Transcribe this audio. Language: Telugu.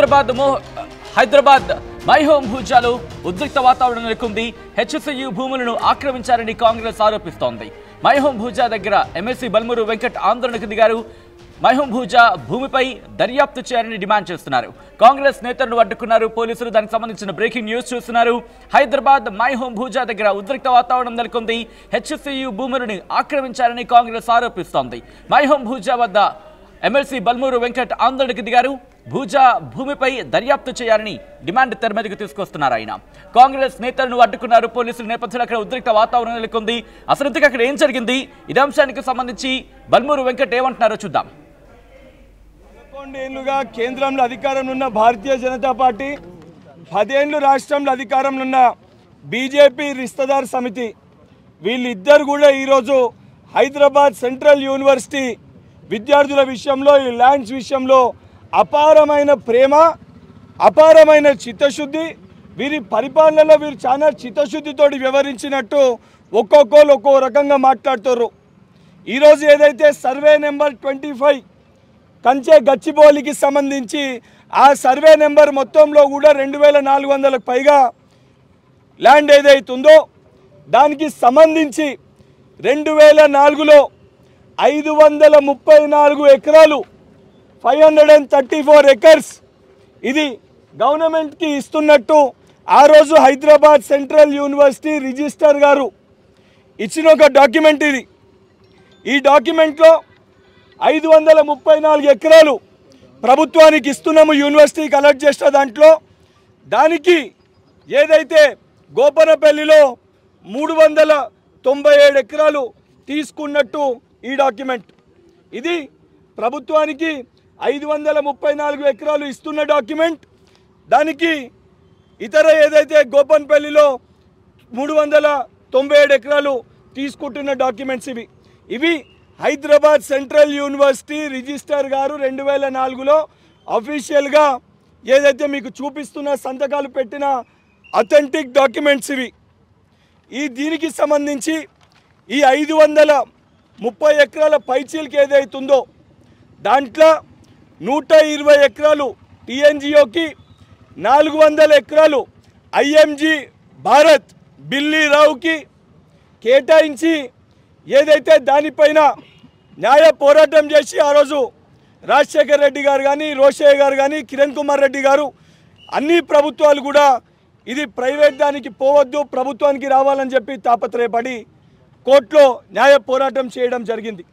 హైదరాబాద్ మై హోమ్ భూజాలో ఉద్రిక్త వాతావరణం నెలకొంది. హెచ్సియు భూములను ఆక్రమించారని కాంగ్రెస్ ఆరోపిస్తోంది. మై హోమ్ భూజా దగ్గర ఎమ్మెల్సీ బల్మూరు వెంకట్ ఆందోళనకు దిగారు. మై హోమ్ భూజా భూమిపై దర్యాప్తు చేయాలని డిమాండ్ చేస్తున్నారు. కాంగ్రెస్ నేతలను అడ్డుకున్నారు పోలీసులు. దానికి సంబంధించిన బ్రేకింగ్ న్యూస్ చూస్తున్నారు. హైదరాబాద్ మై హోమ్ భూజా దగ్గర ఉద్రిక్త వాతావరణం నెలకొంది. హెచ్సియు భూములను ఆక్రమించారని కాంగ్రెస్ ఆరోపిస్తోంది. మై హోమ్ భూజా వద్ద ఎమ్మెల్సీ బల్మూరు వెంకట్ ఆందోళనకు దిగారు. భూజా భూమిపై దర్యాప్తు చేయాలని డిమాండ్ తెర మీదకు తీసుకొస్తున్నారు ఆయన. కాంగ్రెస్ నేతలను అడ్డుకున్నారు పోలీసుల నేపథ్యంలో అక్కడ ఉద్రిక్త వాతావరణం నెలకొంది. అసలు ఇంతకు అక్కడ ఏం జరిగింది, ఇదే అంశానికి సంబంధించి బల్మూరు వెంకట్ ఏమంటున్నారో చూద్దాం. 11 ఏళ్లుగా కేంద్రంలో అధికారంలో ఉన్న భారతీయ జనతా పార్టీ, 10 ఏళ్లు రాష్ట్రంలో అధికారంలో ఉన్న బీజేపీ రిస్తదార్ సమితి, వీళ్ళిద్దరు కూడా ఈరోజు హైదరాబాద్ సెంట్రల్ యూనివర్సిటీ విద్యార్థుల విషయంలో, ఈ ల్యాండ్స్ విషయంలో అపారమైన ప్రేమ, అపారమైన చిత్తశుద్ధి, వీరి పరిపాలనలో వీరు చాలా చిత్తశుద్ధితోటి వ్యవహరించినట్టు ఒక్కొక్కరు ఒక్కో రకంగా మాట్లాడుతారు. ఈరోజు ఏదైతే సర్వే నెంబర్ 25 కంచె గచ్చిబౌలికి సంబంధించి ఆ సర్వే నెంబర్ మొత్తంలో కూడా 2400కు పైగా ల్యాండ్ ఏదైతుందో దానికి సంబంధించి 2004లో 534 ఎకరాలు 534 ఎకర్స్ ఇది గవర్నమెంట్కి ఇస్తున్నట్టు ఆ రోజు హైదరాబాద్ సెంట్రల్ యూనివర్సిటీ రిజిస్టర్ గారు ఇచ్చిన ఒక డాక్యుమెంట్ ఇది. ఈ డాక్యుమెంట్లో 534 ఎకరాలు ప్రభుత్వానికి ఇస్తున్నాము, యూనివర్సిటీకి అలర్ట్ చేసిన దాంట్లో దానికి ఏదైతే గోపనపల్లిలో 397 ఎకరాలు తీసుకున్నట్టు ఈ డాక్యుమెంట్. ఇది ప్రభుత్వానికి 534 ఎకరాలు ఇస్తున్న డాక్యుమెంట్, దానికి ఇతర ఏదైతే గోపన్పల్లిలో 397 ఎకరాలు తీసుకుంటున్న డాక్యుమెంట్స్ ఇవి హైదరాబాద్ సెంట్రల్ యూనివర్సిటీ రిజిస్టర్ గారు 2004లో అఫీషియల్గా ఏదైతే మీకు చూపిస్తున్న సంతకాలు పెట్టిన అథెంటిక్ డాక్యుమెంట్స్ దీనికి సంబంధించి ఈ 530 ఎకరాల పైచీలకి ఏదైతుందో దాంట్లో 120 ఎకరాలు టీఎన్జిఓకి, 400 ఎకరాలు ఐఎంజీ భారత్ బిల్లీ రావుకి కేటాయించి ఏదైతే దానిపైన న్యాయ పోరాటం చేసి ఆ రోజు రాజశేఖర్ రెడ్డి గారు కానీ, రోషయ్య గారు కానీ, కిరణ్ కుమార్ రెడ్డి గారు అన్ని ప్రభుత్వాలు కూడా ఇది ప్రైవేట్ దానికి పోవద్దు, ప్రభుత్వానికి రావాలని చెప్పి తాపత్రయపడి కోర్టులో న్యాయ పోరాటం చేయడం జరిగింది.